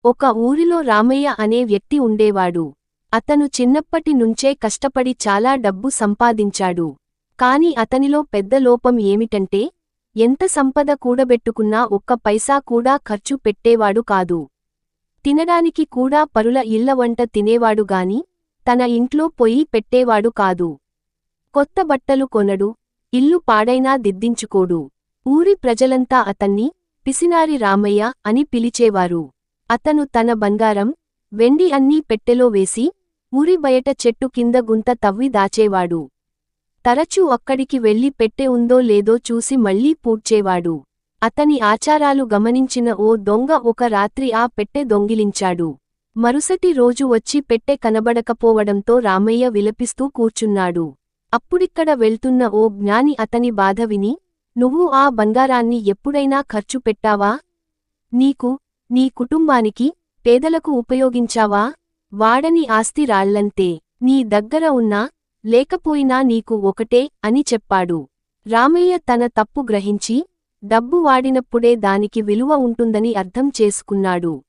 ఒక ఊరిలో రామయ్య అనే వ్యక్తి ఉండేవాడు. అతను చిన్నప్పటి నుంచే కష్టపడి చాలా డబ్బు సంపాదించాడు. కాని అతనిలో పెద్ద లోపం ఏమిటంటే, ఎంత సంపద కూడబెట్టుకున్నా ఒక్క పైసా కూడా ఖర్చు పెట్టేవాడు కాదు. తినడానికి కూడా పరుల ఇళ్ల వంట తినేవాడు గాని, తన ఇంట్లో పొయ్యి పెట్టేవాడు కాదు. కొత్త బట్టలు కొనడు, ఇల్లు పాడైనా దిద్దించుకోడు. ఊరి ప్రజలంతా అతన్ని పిసినారి రామయ్య అని పిలిచేవారు. అతను తన బంగారం, వెండి అన్నీ పెట్టెలో వేసి, ఊరి బయట చెట్టు కింద గుంత తవ్వి దాచేవాడు. తరచూ అక్కడికి వెళ్లి పెట్టె ఉందో లేదో చూసి మళ్లీ పూడ్చేవాడు. అతని ఆచారాలు గమనించిన ఓ దొంగ ఒక రాత్రి ఆ పెట్టె దొంగిలించాడు. మరుసటి రోజు వచ్చి పెట్టె కనబడకపోవడంతో రామయ్య విలపిస్తూ కూర్చున్నాడు. అప్పుడిక్కడ వెళ్తున్న ఓ జ్ఞాని అతని బాధ విని, "నువ్వు ఆ బంగారాన్ని ఎప్పుడైనా ఖర్చు పెట్టావా? నీకు, నీ కుటుంబానికి, పేదలకు ఉపయోగించావా? వాడని ఆస్తి రాళ్లంతే. నీ దగ్గర ఉన్నా, లేకపోయినా నీకు ఒకటే" అని చెప్పాడు. రామయ్య తన తప్పు గ్రహించి, డబ్బు వాడినప్పుడే దానికి విలువ ఉంటుందని అర్థం చేసుకున్నాడు.